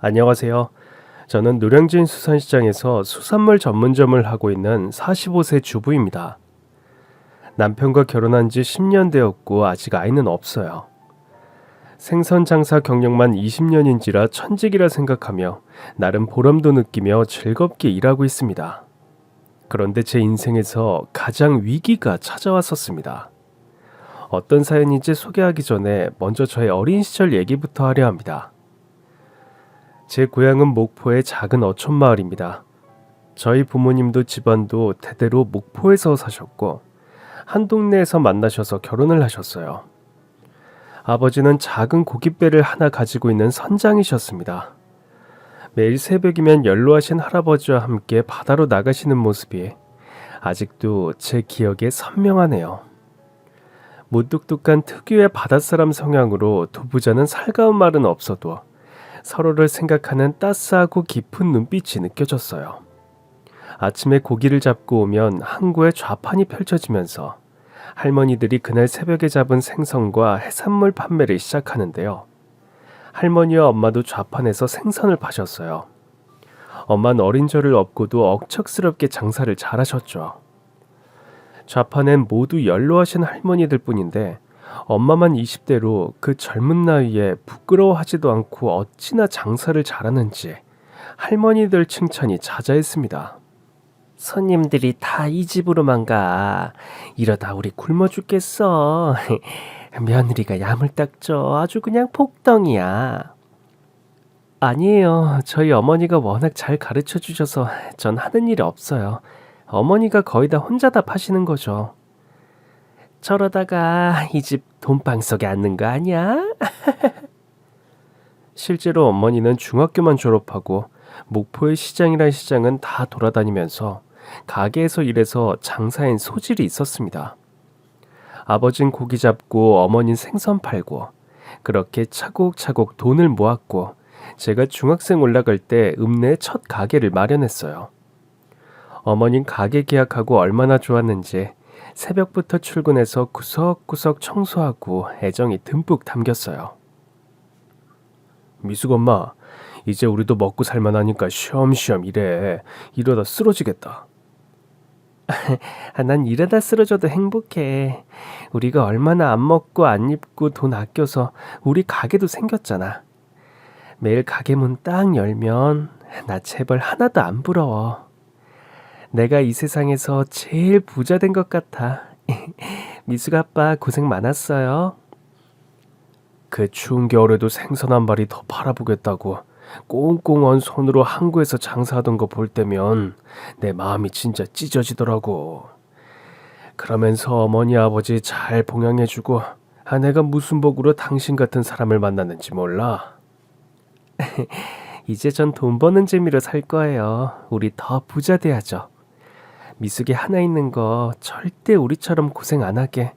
안녕하세요. 저는 노량진 수산시장에서 수산물 전문점을 하고 있는 45세 주부입니다. 남편과 결혼한 지 10년 되었고 아직 아이는 없어요. 생선 장사 경력만 20년인지라 천직이라 생각하며 나름 보람도 느끼며 즐겁게 일하고 있습니다. 그런데 제 인생에서 가장 위기가 찾아왔었습니다. 어떤 사연인지 소개하기 전에 먼저 저의 어린 시절 얘기부터 하려 합니다. 제 고향은 목포의 작은 어촌 마을입니다. 저희 부모님도 집안도 대대로 목포에서 사셨고 한 동네에서 만나셔서 결혼을 하셨어요. 아버지는 작은 고깃배를 하나 가지고 있는 선장이셨습니다. 매일 새벽이면 연로하신 할아버지와 함께 바다로 나가시는 모습이 아직도 제 기억에 선명하네요. 무뚝뚝한 특유의 바닷사람 성향으로 두 부자는 살가운 말은 없어도 서로를 생각하는 따스하고 깊은 눈빛이 느껴졌어요. 아침에 고기를 잡고 오면 항구에 좌판이 펼쳐지면서 할머니들이 그날 새벽에 잡은 생선과 해산물 판매를 시작하는데요. 할머니와 엄마도 좌판에서 생선을 파셨어요. 엄마는 어린 저를 업고도 억척스럽게 장사를 잘하셨죠. 좌판엔 모두 연로하신 할머니들 뿐인데 엄마만 20대로 그 젊은 나이에 부끄러워하지도 않고 어찌나 장사를 잘하는지 할머니들 칭찬이 자자했습니다. 손님들이 다 이 집으로만 가. 이러다 우리 굶어 죽겠어. 며느리가 야물딱져 아주 그냥 폭덩이야. 아니에요. 저희 어머니가 워낙 잘 가르쳐 주셔서 전 하는 일이 없어요. 어머니가 거의 다 혼자 다 파시는 거죠. 저러다가 이 집 돈방 속에 앉는 거 아니야? 실제로 어머니는 중학교만 졸업하고 목포의 시장이란 시장은 다 돌아다니면서 가게에서 일해서 장사엔 소질이 있었습니다. 아버진 고기 잡고 어머닌 생선 팔고 그렇게 차곡차곡 돈을 모았고 제가 중학생 올라갈 때 읍내에 첫 가게를 마련했어요. 어머닌 가게 계약하고 얼마나 좋았는지 새벽부터 출근해서 구석구석 청소하고 애정이 듬뿍 담겼어요. 미숙 엄마, 이제 우리도 먹고 살만하니까 쉬엄쉬엄 일해. 이러다 쓰러지겠다. 난 이러다 쓰러져도 행복해. 우리가 얼마나 안 먹고 안 입고 돈 아껴서 우리 가게도 생겼잖아. 매일 가게 문 딱 열면 나 재벌 하나도 안 부러워. 내가 이 세상에서 제일 부자 된 것 같아. 미숙 아빠 고생 많았어요. 그 추운 겨울에도 생선 한 마리 더 팔아보겠다고 꽁꽁 언 손으로 항구에서 장사하던 거 볼 때면 내 마음이 진짜 찢어지더라고. 그러면서 어머니 아버지 잘 봉양해주고 내가 무슨 복으로 당신 같은 사람을 만났는지 몰라. 이제 전 돈 버는 재미로 살 거예요. 우리 더 부자 돼야죠. 미숙이 하나 있는 거 절대 우리처럼 고생 안 하게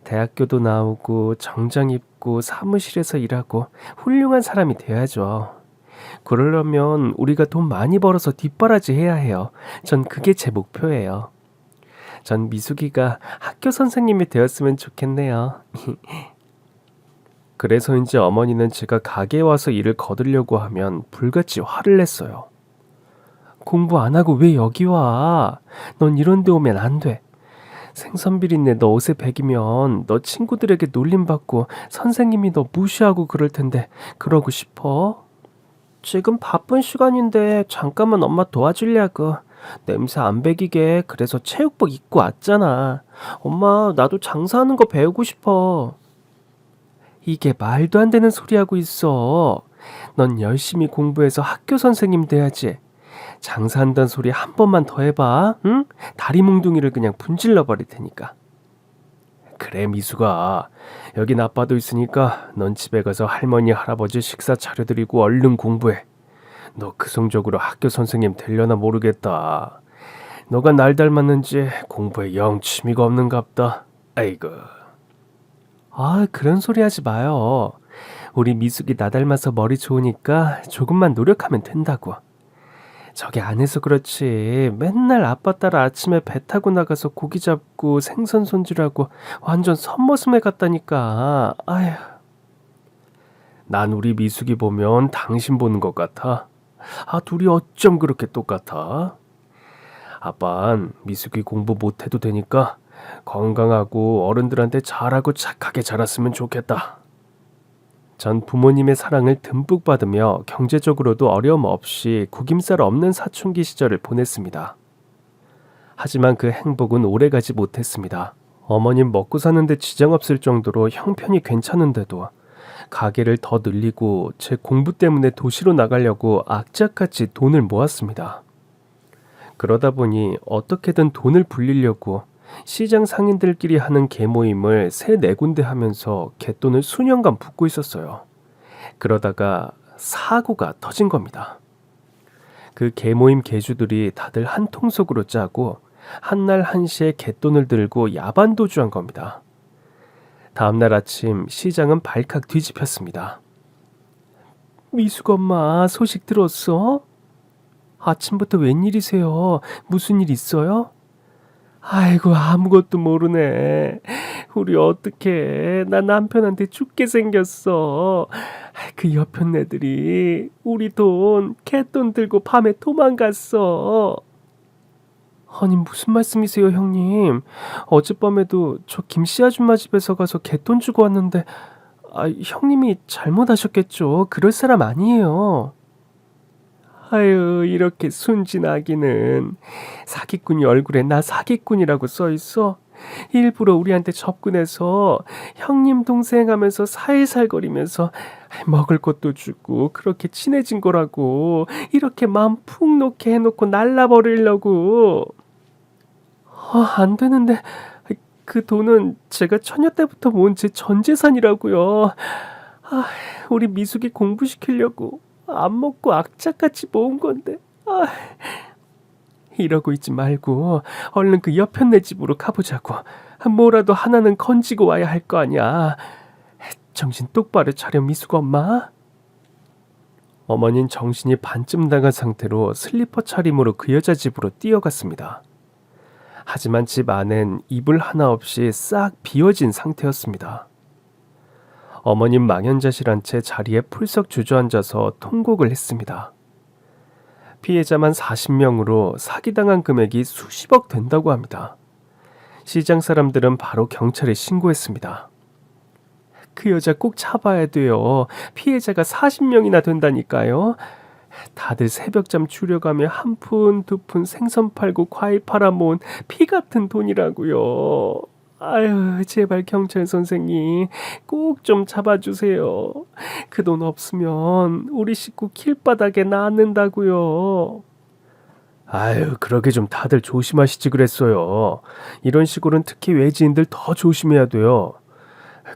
대학교도 나오고 정장 입고 사무실에서 일하고 훌륭한 사람이 돼야죠. 그러려면 우리가 돈 많이 벌어서 뒷바라지 해야 해요. 전 그게 제 목표예요. 전 미숙이가 학교 선생님이 되었으면 좋겠네요. 그래서인지 어머니는 제가 가게에 와서 일을 거두려고 하면 불같이 화를 냈어요. 공부 안 하고 왜 여기 와? 넌 이런 데 오면 안 돼. 생선 비린내 너 옷에 배기면 너 친구들에게 놀림받고 선생님이 너 무시하고 그럴 텐데 그러고 싶어? 지금 바쁜 시간인데 잠깐만 엄마 도와주려고. 냄새 안 배기게 그래서 체육복 입고 왔잖아. 엄마 나도 장사하는 거 배우고 싶어. 이게 말도 안 되는 소리 하고 있어. 넌 열심히 공부해서 학교 선생님 돼야지. 장사한다는 소리 한 번만 더 해봐. 응? 다리 몽둥이를 그냥 분질러 버릴 테니까. 그래 미숙아. 여긴 아빠도 있으니까 넌 집에 가서 할머니 할아버지 식사 차려드리고 얼른 공부해. 너 그 성적으로 학교 선생님 되려나 모르겠다. 너가 날 닮았는지 공부에 영 취미가 없는갑다. 아이고. 그런 소리 하지 마요. 우리 미숙이 나 닮아서 머리 좋으니까 조금만 노력하면 된다고. 저게 안 해서 그렇지. 맨날 아빠 따라 아침에 배 타고 나가서 고기 잡고 생선 손질하고 완전 선머슴에 갔다니까. 아휴. 난 우리 미숙이 보면 당신 보는 것 같아. 아, 둘이 어쩜 그렇게 똑같아? 아빤 미숙이 공부 못해도 되니까 건강하고 어른들한테 잘하고 착하게 자랐으면 좋겠다. 전 부모님의 사랑을 듬뿍 받으며 경제적으로도 어려움 없이 구김살 없는 사춘기 시절을 보냈습니다. 하지만 그 행복은 오래가지 못했습니다. 어머님 먹고 사는데 지장 없을 정도로 형편이 괜찮은데도 가게를 더 늘리고 제 공부 때문에 도시로 나가려고 악착같이 돈을 모았습니다. 그러다 보니 어떻게든 돈을 불리려고 시장 상인들끼리 하는 개모임을 3-4군데 하면서 갯돈을 수년간 붓고 있었어요. 그러다가 사고가 터진 겁니다. 그 개모임 개주들이 다들 한 통속으로 짜고 한날 한시에 갯돈을 들고 야반도주한 겁니다. 다음날 아침 시장은 발칵 뒤집혔습니다. 미숙 엄마 소식 들었어? 아침부터 웬일이세요? 무슨 일 있어요? 아이고 아무것도 모르네. 우리 어떡해. 나 남편한테 죽게 생겼어. 그 옆편 애들이 우리 돈 갯돈 들고 밤에 도망갔어. 아니 무슨 말씀이세요 형님? 어젯밤에도 저 김씨 아줌마 집에서 가서 갯돈 주고 왔는데 형님이 잘못하셨겠죠. 그럴 사람 아니에요. 아유 이렇게 순진하기는. 사기꾼이 얼굴에 나 사기꾼이라고 써있어? 일부러 우리한테 접근해서 형님 동생 하면서 살살거리면서 먹을 것도 주고 그렇게 친해진 거라고. 이렇게 마음 푹 놓게 해놓고 날라버리려고. 안 되는데 그 돈은 제가 처녀 때부터 모은 제 전 재산이라고요. 우리 미숙이 공부시키려고 안 먹고 악착같이 모은 건데. 이러고 있지 말고 얼른 그 옆편네 집으로 가보자고. 뭐라도 하나는 건지고 와야 할 거 아니야. 정신 똑바로 차려 미숙 엄마. 어머니는 정신이 반쯤 나간 상태로 슬리퍼 차림으로 그 여자 집으로 뛰어갔습니다. 하지만 집 안엔 이불 하나 없이 싹 비워진 상태였습니다. 어머님 망연자실한 채 자리에 풀썩 주저앉아서 통곡을 했습니다. 피해자만 40명으로 사기당한 금액이 수십억 된다고 합니다. 시장 사람들은 바로 경찰에 신고했습니다. 그 여자 꼭 잡아야 돼요. 피해자가 40명이나 된다니까요. 다들 새벽잠 줄여가며 한 푼, 2푼 생선 팔고 과일 팔아 모은 피 같은 돈이라고요. 아유, 제발 경찰 선생님 꼭 좀 잡아주세요. 그 돈 없으면 우리 식구 길바닥에 낳는다고요. 아유, 그러게 좀 다들 조심하시지 그랬어요. 이런 시골은 특히 외지인들 더 조심해야 돼요.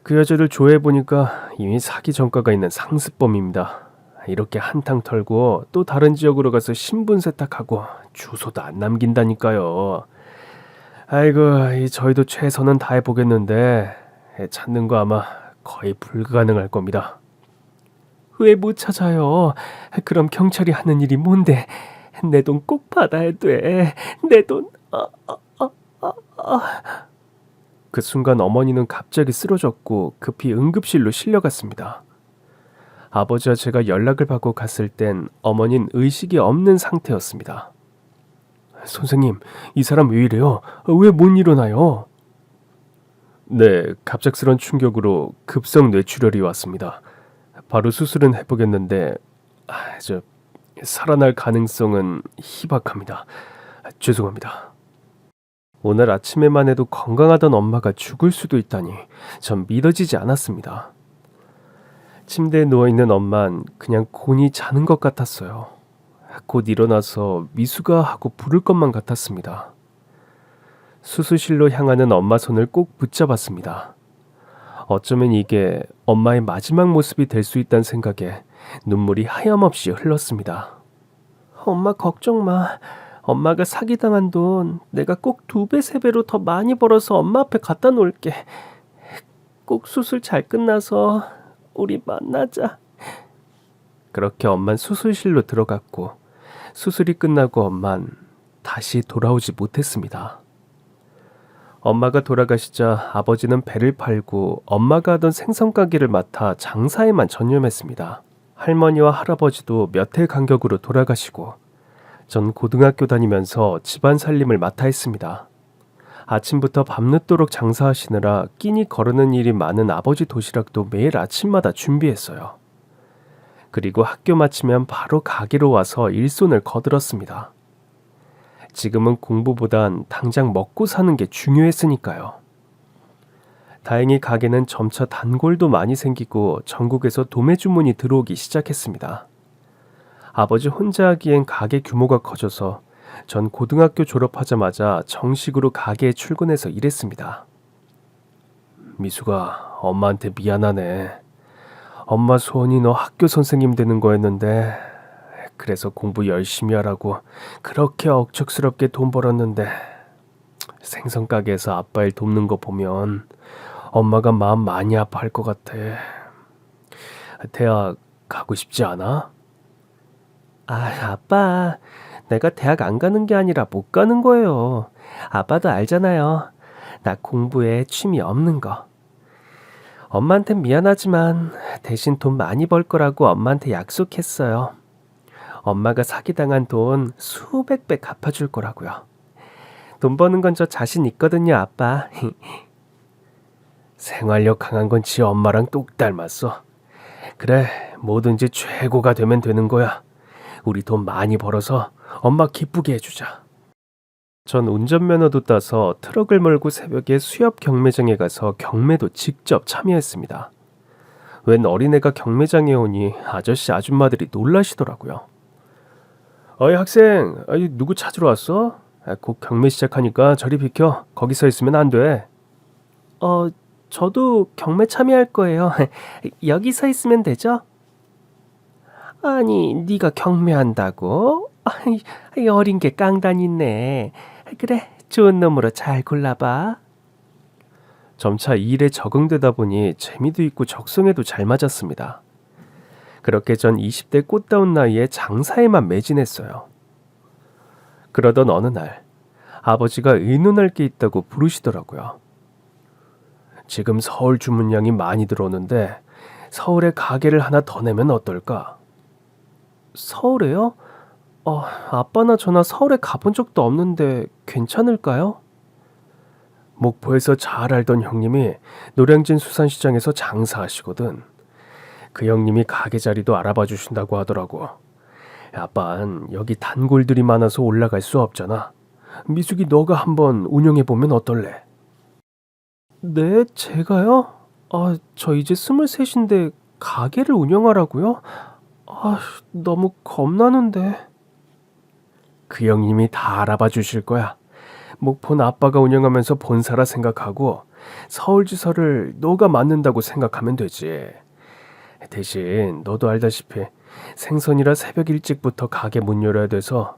그 여자들 조회해보니까 이미 사기 전과가 있는 상습범입니다. 이렇게 한탕 털고 또 다른 지역으로 가서 신분 세탁하고 주소도 안 남긴다니까요. 아이고, 저희도 최선은 다해보겠는데 찾는 거 아마 거의 불가능할 겁니다. 왜 못 찾아요? 그럼 경찰이 하는 일이 뭔데? 내 돈 꼭 받아야 돼. 내 돈. 그 순간 어머니는 갑자기 쓰러졌고 급히 응급실로 실려갔습니다. 아버지와 제가 연락을 받고 갔을 땐 어머니는 의식이 없는 상태였습니다. 선생님, 이 사람 왜 이래요? 왜 못 일어나요? 네, 갑작스런 충격으로 급성 뇌출혈이 왔습니다. 바로 수술은 해보겠는데 살아날 가능성은 희박합니다. 죄송합니다. 오늘 아침에만 해도 건강하던 엄마가 죽을 수도 있다니 전 믿어지지 않았습니다. 침대에 누워있는 엄만 그냥 곤히 자는 것 같았어요. 곧 일어나서 미숙아 하고 부를 것만 같았습니다. 수술실로 향하는 엄마 손을 꼭 붙잡았습니다. 어쩌면 이게 엄마의 마지막 모습이 될 수 있다는 생각에 눈물이 하염없이 흘렀습니다. 엄마 걱정 마. 엄마가 사기당한 돈 내가 꼭 2배, 3배로 더 많이 벌어서 엄마 앞에 갖다 놓을게. 꼭 수술 잘 끝나서 우리 만나자. 그렇게 엄만 수술실로 들어갔고 수술이 끝나고 엄만 다시 돌아오지 못했습니다. 엄마가 돌아가시자 아버지는 배를 팔고 엄마가 하던 생선 가게를 맡아 장사에만 전념했습니다. 할머니와 할아버지도 몇 해 간격으로 돌아가시고 전 고등학교 다니면서 집안 살림을 맡아 했습니다. 아침부터 밤늦도록 장사하시느라 끼니 거르는 일이 많은 아버지 도시락도 매일 아침마다 준비했어요. 그리고 학교 마치면 바로 가게로 와서 일손을 거들었습니다. 지금은 공부보단 당장 먹고 사는 게 중요했으니까요. 다행히 가게는 점차 단골도 많이 생기고 전국에서 도매 주문이 들어오기 시작했습니다. 아버지 혼자 하기엔 가게 규모가 커져서 전 고등학교 졸업하자마자 정식으로 가게에 출근해서 일했습니다. 미수가 엄마한테 미안하네. 엄마 소원이 너 학교 선생님 되는 거였는데 그래서 공부 열심히 하라고 그렇게 억척스럽게 돈 벌었는데 생선 가게에서 아빠 일 돕는 거 보면 엄마가 마음 많이 아파할 것 같아. 대학 가고 싶지 않아? 아빠, 내가 대학 안 가는 게 아니라 못 가는 거예요. 아빠도 알잖아요. 나 공부에 취미 없는 거. 엄마한텐 미안하지만 대신 돈 많이 벌 거라고 엄마한테 약속했어요. 엄마가 사기당한 돈 수백 배 갚아줄 거라고요. 돈 버는 건 저 자신 있거든요, 아빠. 생활력 강한 건 지 엄마랑 똑 닮았어. 그래, 뭐든지 최고가 되면 되는 거야. 우리 돈 많이 벌어서 엄마 기쁘게 해주자. 전 운전면허도 따서 트럭을 몰고 새벽에 수협 경매장에 가서 경매도 직접 참여했습니다. 웬 어린애가 경매장에 오니 아저씨 아줌마들이 놀라시더라고요. 어이 학생, 누구 찾으러 왔어? 곧 경매 시작하니까 저리 비켜. 거기 서 있으면 안 돼. 저도 경매 참여할 거예요. 여기 서 있으면 되죠? 아니, 네가 경매한다고? 어린 게 깡단 있네. 그래, 좋은 놈으로 잘 골라봐. 점차 이 일에 적응되다 보니 재미도 있고 적성에도 잘 맞았습니다. 그렇게 전 20대 꽃다운 나이에 장사에만 매진했어요. 그러던 어느 날 아버지가 의논할 게 있다고 부르시더라고요. 지금 서울 주문량이 많이 들어오는데 서울에 가게를 하나 더 내면 어떨까? 서울에요? 아빠나 저나 서울에 가본 적도 없는데 괜찮을까요? 목포에서 잘 알던 형님이 노량진 수산시장에서 장사하시거든. 그 형님이 가게 자리도 알아봐 주신다고 하더라고. 아빤 여기 단골들이 많아서 올라갈 수 없잖아. 미숙이 너가 한번 운영해보면 어떨래? 네, 제가요? 저 이제 23인데 가게를 운영하라고요? 너무 겁나는데. 그 형님이 다 알아봐 주실 거야. 목포는 아빠가 운영하면서 본사라 생각하고 서울 지서를 너가 맡는다고 생각하면 되지. 대신 너도 알다시피 생선이라 새벽 일찍부터 가게 문 열어야 돼서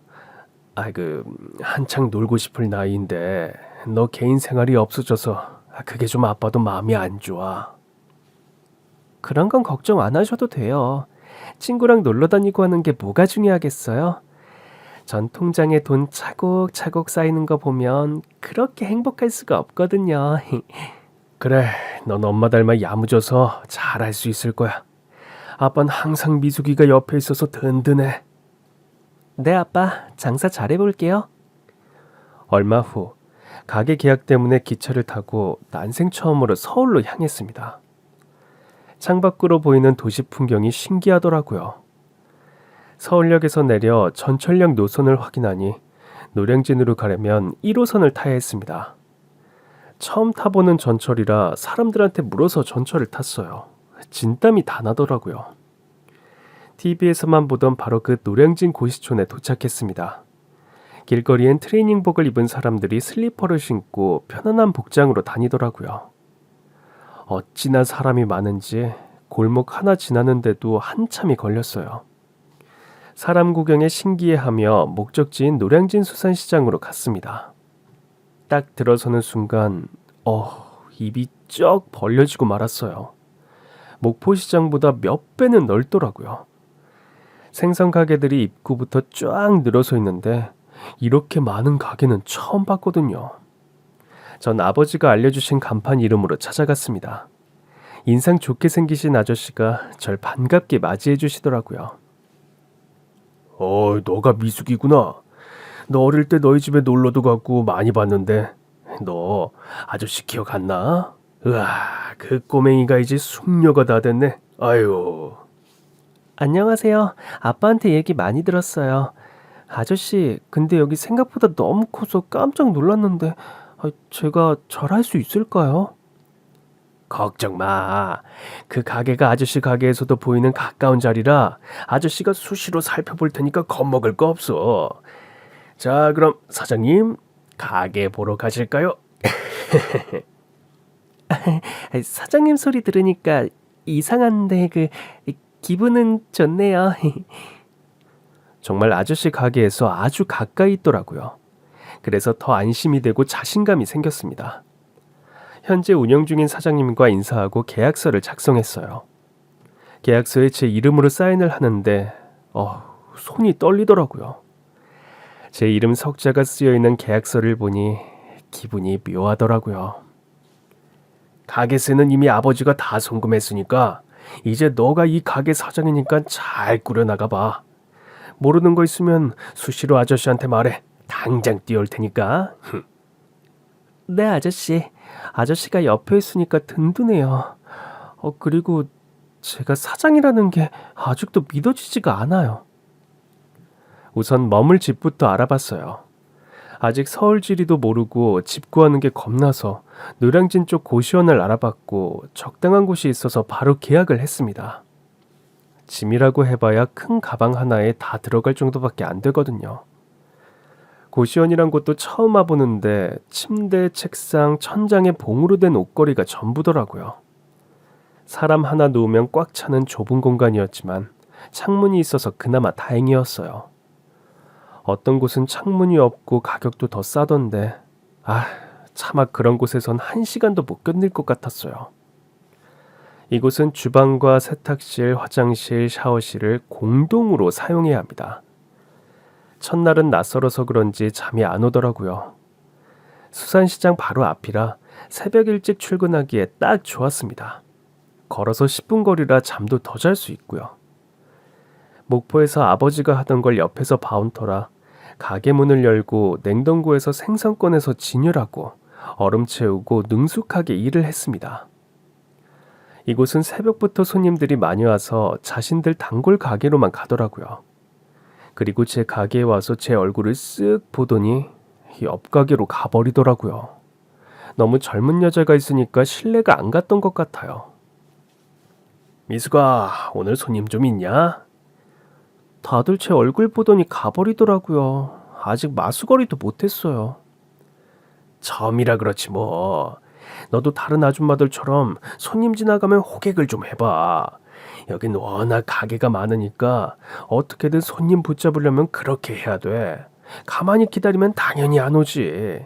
한창 놀고 싶을 나이인데 너 개인 생활이 없어져서 그게 좀 아빠도 마음이 안 좋아. 그런 건 걱정 안 하셔도 돼요. 친구랑 놀러 다니고 하는 게 뭐가 중요하겠어요? 전 통장에 돈 차곡차곡 쌓이는 거 보면 그렇게 행복할 수가 없거든요. 그래, 넌 엄마 닮아 야무져서 잘할 수 있을 거야. 아빠는 항상 미숙이가 옆에 있어서 든든해. 네, 아빠. 장사 잘해볼게요. 얼마 후 가게 계약 때문에 기차를 타고 난생 처음으로 서울로 향했습니다. 창밖으로 보이는 도시 풍경이 신기하더라고요. 서울역에서 내려 전철역 노선을 확인하니 노량진으로 가려면 1호선을 타야 했습니다. 처음 타보는 전철이라 사람들한테 물어서 전철을 탔어요. 진땀이 다 나더라고요. TV에서만 보던 바로 그 노량진 고시촌에 도착했습니다. 길거리엔 트레이닝복을 입은 사람들이 슬리퍼를 신고 편안한 복장으로 다니더라고요. 어찌나 사람이 많은지 골목 하나 지나는데도 한참이 걸렸어요. 사람 구경에 신기해하며 목적지인 노량진 수산시장으로 갔습니다. 딱 들어서는 순간 입이 쩍 벌려지고 말았어요. 목포시장보다 몇 배는 넓더라고요. 생선 가게들이 입구부터 쫙 늘어서 있는데 이렇게 많은 가게는 처음 봤거든요. 전 아버지가 알려주신 간판 이름으로 찾아갔습니다. 인상 좋게 생기신 아저씨가 절 반갑게 맞이해 주시더라고요. 너가 미숙이구나. 너 어릴 때 너희 집에 놀러도 가고 많이 봤는데 너 아저씨 기억 안 나? 으아, 그 꼬맹이가 이제 숙녀가 다 됐네. 아유. 안녕하세요. 아빠한테 얘기 많이 들었어요. 아저씨, 근데 여기 생각보다 너무 커서 깜짝 놀랐는데 제가 절할 수 있을까요? 걱정 마. 그 가게가 아저씨 가게에서도 보이는 가까운 자리라 아저씨가 수시로 살펴볼 테니까 겁먹을 거 없어. 자, 그럼 사장님, 가게 보러 가실까요? 사장님 소리 들으니까 이상한데 기분은 좋네요. 정말 아저씨 가게에서 아주 가까이 있더라고요. 그래서 더 안심이 되고 자신감이 생겼습니다. 현재 운영 중인 사장님과 인사하고 계약서를 작성했어요. 계약서에 제 이름으로 사인을 하는데 손이 떨리더라고요. 제 이름 석자가 쓰여있는 계약서를 보니 기분이 묘하더라고요. 가게세는 이미 아버지가 다 송금했으니까 이제 너가 이 가게 사장이니까 잘 꾸려나가 봐. 모르는 거 있으면 수시로 아저씨한테 말해. 당장 뛰어올 테니까. 네, 아저씨. 아저씨가 옆에 있으니까 든든해요. 그리고 제가 사장이라는 게 아직도 믿어지지가 않아요. 우선 머물 집부터 알아봤어요. 아직 서울 지리도 모르고 집 구하는 게 겁나서 노량진 쪽 고시원을 알아봤고 적당한 곳이 있어서 바로 계약을 했습니다. 짐이라고 해봐야 큰 가방 하나에 다 들어갈 정도밖에 안 되거든요. 고시원이란 곳도 처음 와보는데 침대, 책상, 천장에 봉으로 된 옷걸이가 전부더라고요. 사람 하나 누우면 꽉 차는 좁은 공간이었지만 창문이 있어서 그나마 다행이었어요. 어떤 곳은 창문이 없고 가격도 더 싸던데 차마 그런 곳에선 1시간도 못 견딜 것 같았어요. 이곳은 주방과 세탁실, 화장실, 샤워실을 공동으로 사용해야 합니다. 첫날은 낯설어서 그런지 잠이 안 오더라고요. 수산시장 바로 앞이라 새벽 일찍 출근하기에 딱 좋았습니다. 걸어서 10분 거리라 잠도 더 잘 수 있고요. 목포에서 아버지가 하던 걸 옆에서 봐온 터라 가게 문을 열고 냉동고에서 생선 꺼내서 진열하고 얼음 채우고 능숙하게 일을 했습니다. 이곳은 새벽부터 손님들이 많이 와서 자신들 단골 가게로만 가더라고요. 그리고 제 가게에 와서 제 얼굴을 쓱 보더니 옆 가게로 가버리더라고요. 너무 젊은 여자가 있으니까 신뢰가 안 갔던 것 같아요. 미숙아, 오늘 손님 좀 있냐? 다들 제 얼굴 보더니 가버리더라고요. 아직 마수거리도 못했어요. 처음이라 그렇지 뭐. 너도 다른 아줌마들처럼 손님 지나가면 호객을 좀 해봐. 여긴 워낙 가게가 많으니까 어떻게든 손님 붙잡으려면 그렇게 해야 돼. 가만히 기다리면 당연히 안 오지.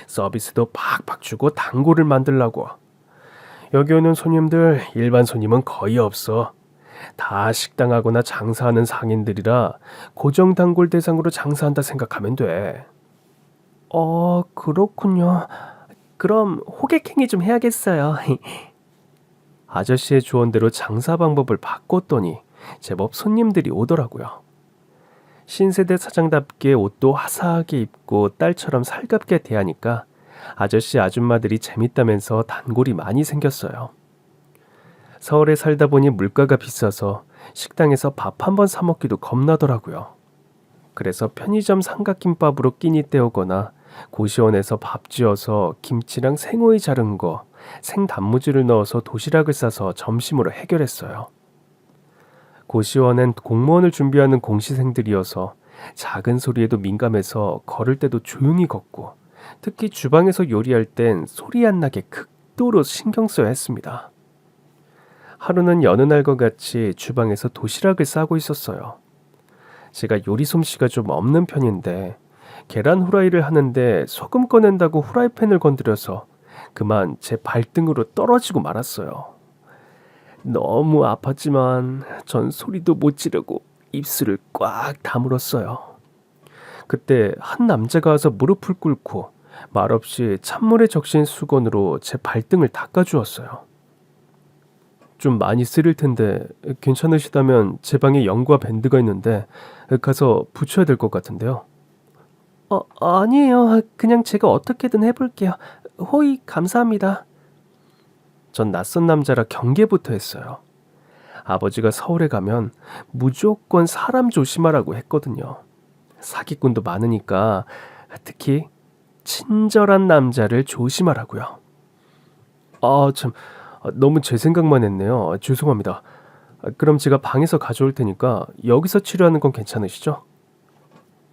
서비스도 팍팍 주고 단골을 만들라고. 여기 오는 손님들 일반 손님은 거의 없어. 다 식당하거나 장사하는 상인들이라 고정 단골 대상으로 장사한다 생각하면 돼. 그렇군요. 그럼 호객행위 좀 해야겠어요. 아저씨의 조언대로 장사 방법을 바꿨더니 제법 손님들이 오더라고요. 신세대 사장답게 옷도 화사하게 입고 딸처럼 살갑게 대하니까 아저씨 아줌마들이 재밌다면서 단골이 많이 생겼어요. 서울에 살다 보니 물가가 비싸서 식당에서 밥 한 번 사 먹기도 겁나더라고요. 그래서 편의점 삼각김밥으로 끼니 때우거나 고시원에서 밥 지어서 김치랑 생오이 자른 거, 생단무지를 넣어서 도시락을 싸서 점심으로 해결했어요. 고시원엔 공무원을 준비하는 공시생들이어서 작은 소리에도 민감해서 걸을 때도 조용히 걷고 특히 주방에서 요리할 땐 소리 안 나게 극도로 신경 써야 했습니다. 하루는 여느 날과 같이 주방에서 도시락을 싸고 있었어요. 제가 요리 솜씨가 좀 없는 편인데 계란 후라이를 하는데 소금 꺼낸다고 후라이팬을 건드려서 그만 제 발등으로 떨어지고 말았어요. 너무 아팠지만 전 소리도 못 지르고 입술을 꽉 다물었어요. 그때 한 남자가 와서 무릎을 꿇고 말없이 찬물에 적신 수건으로 제 발등을 닦아주었어요. 좀 많이 쓰릴 텐데 괜찮으시다면 제 방에 연과 밴드가 있는데 가서 붙여야 될 것 같은데요. 아니에요. 그냥 제가 어떻게든 해볼게요. 호의 감사합니다. 전 낯선 남자라 경계부터 했어요. 아버지가 서울에 가면 무조건 사람 조심하라고 했거든요. 사기꾼도 많으니까 특히 친절한 남자를 조심하라고요. 참, 너무 제 생각만 했네요. 죄송합니다. 그럼 제가 방에서 가져올 테니까 여기서 치료하는 건 괜찮으시죠?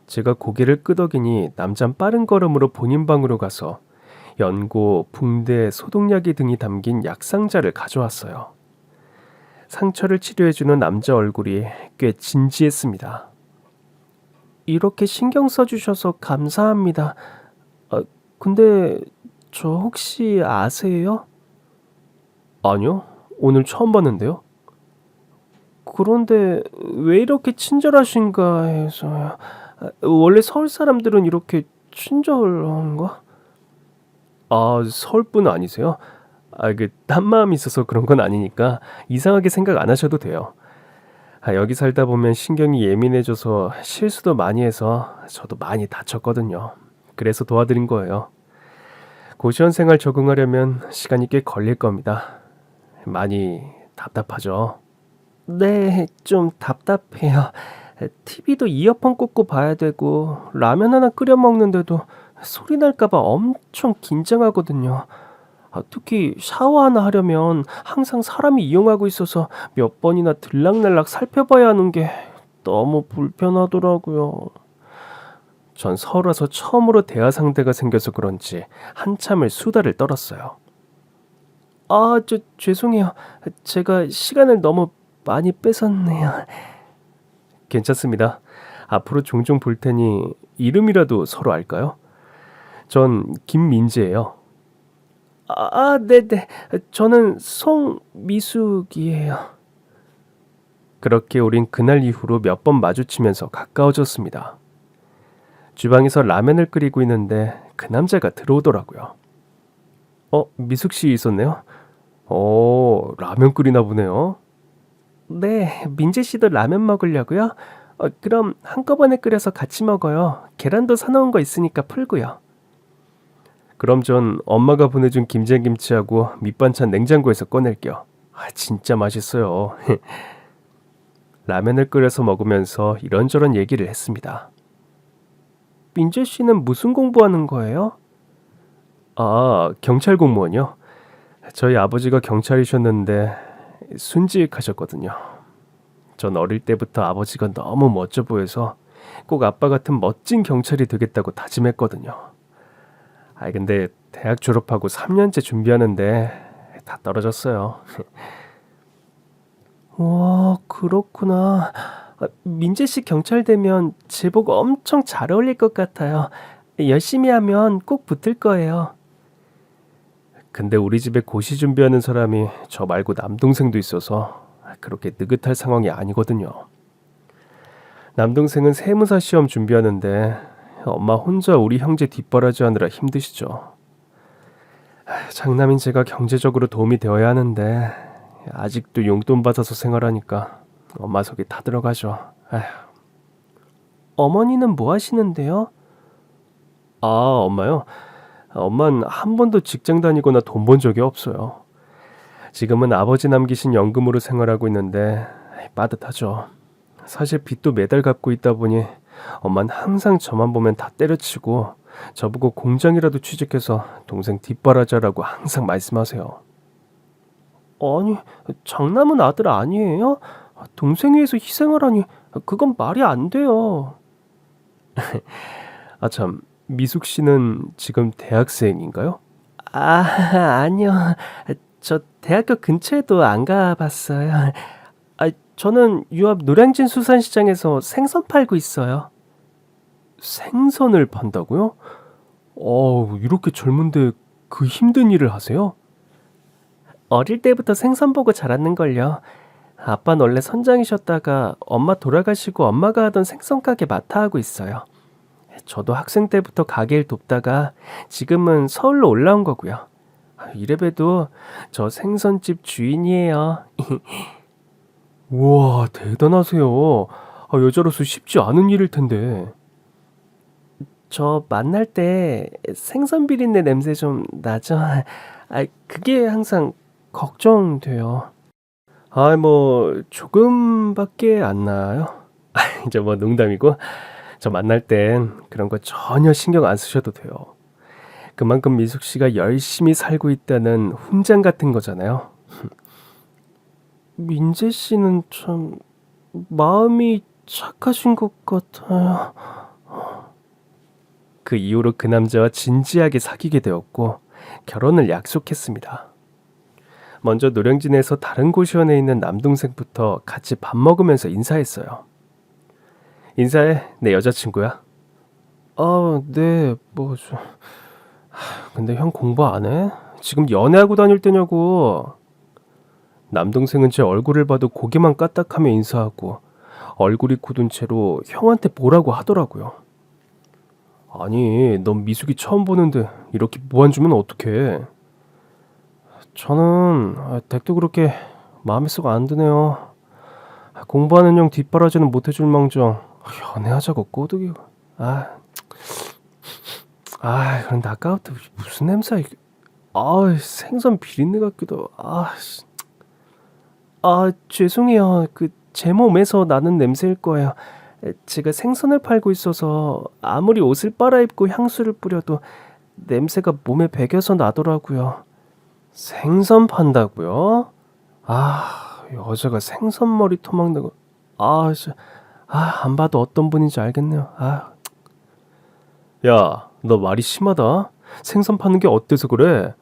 제가 고개를 끄덕이니 남잔 빠른 걸음으로 본인 방으로 가서 연고, 붕대, 소독약이 등이 담긴 약상자를 가져왔어요. 상처를 치료해주는 남자 얼굴이 꽤 진지했습니다. 이렇게 신경 써주셔서 감사합니다. 근데 저 혹시 아세요? 아니요, 오늘 처음 봤는데요. 그런데 왜 이렇게 친절하신가 해서요. 원래 서울 사람들은 이렇게 친절한가? 서울 분 아니세요? 딴 마음이 있어서 그런 건 아니니까 이상하게 생각 안 하셔도 돼요. 여기 살다 보면 신경이 예민해져서 실수도 많이 해서 저도 많이 다쳤거든요. 그래서 도와드린 거예요. 고시원 생활 적응하려면 시간이 꽤 걸릴 겁니다. 많이 답답하죠? 네, 좀 답답해요. TV도 이어폰 꽂고 봐야 되고 라면 하나 끓여 먹는데도 소리 날까봐 엄청 긴장하거든요. 특히 샤워 하나 하려면 항상 사람이 이용하고 있어서 몇 번이나 들락날락 살펴봐야 하는 게 너무 불편하더라고요. 전 서울 와서 처음으로 대화 상대가 생겨서 그런지 한참을 수다를 떨었어요. 죄송해요. 제가 시간을 너무 많이 뺏었네요. 괜찮습니다. 앞으로 종종 볼 테니 이름이라도 서로 알까요? 전 김민재예요. 네네. 저는 송미숙이에요. 그렇게 우린 그날 이후로 몇 번 마주치면서 가까워졌습니다. 주방에서 라면을 끓이고 있는데 그 남자가 들어오더라고요. 미숙 씨 있었네요. 라면 끓이나 보네요. 네, 민재 씨도 라면 먹으려고요? 그럼 한꺼번에 끓여서 같이 먹어요. 계란도 사놓은 거 있으니까 풀고요. 그럼 전 엄마가 보내준 김장김치하고 밑반찬 냉장고에서 꺼낼게요. 진짜 맛있어요. 라면을 끓여서 먹으면서 이런저런 얘기를 했습니다. 민재 씨는 무슨 공부하는 거예요? 경찰 공무원이요. 저희 아버지가 경찰이셨는데 순직하셨거든요. 전 어릴 때부터 아버지가 너무 멋져 보여서 꼭 아빠 같은 멋진 경찰이 되겠다고 다짐했거든요. 근데 대학 졸업하고 3년째 준비하는데 다 떨어졌어요. 와, 그렇구나. 민재 씨 경찰 되면 제복 엄청 잘 어울릴 것 같아요. 열심히 하면 꼭 붙을 거예요. 근데 우리 집에 고시 준비하는 사람이 저 말고 남동생도 있어서 그렇게 느긋할 상황이 아니거든요. 남동생은 세무사 시험 준비하는데 엄마 혼자 우리 형제 뒷바라지 하느라 힘드시죠. 장남인 제가 경제적으로 도움이 되어야 하는데 아직도 용돈 받아서 생활하니까 엄마 속이 다 들어가죠. 어머니는 뭐 하시는데요? 엄마요? 엄마는 한 번도 직장 다니거나 돈 번 적이 없어요. 지금은 아버지 남기신 연금으로 생활하고 있는데 빠듯하죠. 사실 빚도 매달 갚고 있다 보니 엄마는 항상 저만 보면 다 때려치고 저보고 공장이라도 취직해서 동생 뒷바라지하라고 항상 말씀하세요. 아니, 장남은 아들 아니에요? 동생 위해서 희생을 하니 그건 말이 안 돼요. 참, 미숙 씨는 지금 대학생인가요? 아니요. 저 대학교 근처에도 안 가봤어요. 저는 유압 노량진 수산시장에서 생선 팔고 있어요. 생선을 판다고요? 이렇게 젊은데 그 힘든 일을 하세요? 어릴 때부터 생선 보고 자랐는걸요. 아빠는 원래 선장이셨다가 엄마 돌아가시고 엄마가 하던 생선 가게 맡아 하고 있어요. 저도 학생 때부터 가게를 돕다가 지금은 서울로 올라온 거고요. 이래봬도 저 생선집 주인이에요. 우와, 대단하세요. 여자로서 쉽지 않은 일일 텐데. 저 만날 때 생선 비린내 냄새 좀 나죠? 그게 항상 걱정돼요. 뭐 조금밖에 안 나요. 이제 뭐 농담이고, 저 만날 땐 그런 거 전혀 신경 안 쓰셔도 돼요. 그만큼 미숙 씨가 열심히 살고 있다는 훈장 같은 거잖아요. 민재 씨는 참 마음이 착하신 것 같아요. 그 이후로 그 남자와 진지하게 사귀게 되었고 결혼을 약속했습니다. 먼저 노량진에서 다른 고시원에 있는 남동생부터 같이 밥 먹으면서 인사했어요. 인사해, 내 여자친구야. 네, 근데 형 공부 안 해? 지금 연애하고 다닐 때냐고. 남동생은 제 얼굴을 봐도 고개만 까딱하며 인사하고 얼굴이 굳은 채로 형한테 뭐라고 하더라고요. 아니, 넌 미숙이 처음 보는데 이렇게 무안 주면 어떡해? 저는 댁도 그렇게 마음에 쏙 안 드네요. 공부하는 형 뒷바라지는 못해줄 망정 연애하자고 꼬드기고. 그런데 아까부터 무슨 냄새야 이게. 생선 비린내 같기도. 죄송해요. 제 몸에서 나는 냄새일 거예요. 제가 생선을 팔고 있어서 아무리 옷을 빨아입고 향수를 뿌려도 냄새가 몸에 배겨서 나더라고요. 생선 판다고요? 여자가 생선머리 토막는 거. 안 봐도 어떤 분인지 알겠네요. 야, 너 말이 심하다. 생선 파는 게 어때서 그래?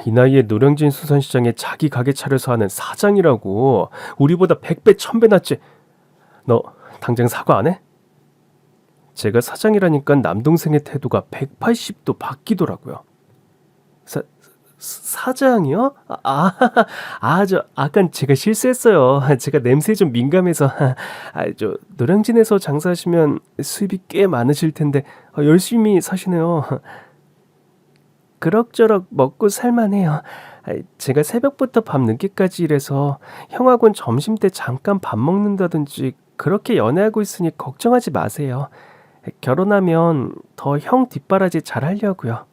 이 나이에 노량진 수산시장에 자기 가게 차려서 하는 사장이라고. 우리보다 100배 1000배 낫지. 너 당장 사과 안 해? 제가 사장이라니까 남동생의 태도가 180도 바뀌더라고요. 사장이요? 저 아깐 제가 실수했어요. 제가 냄새에 좀 민감해서. 저 노량진에서 장사하시면 수입이 꽤 많으실 텐데 열심히 사시네요. 그럭저럭 먹고 살만해요. 제가 새벽부터 밤 늦게까지 일해서 형하고는 점심때 잠깐 밥 먹는다든지 그렇게 연애하고 있으니 걱정하지 마세요. 결혼하면 더 형 뒷바라지 잘 하려고요.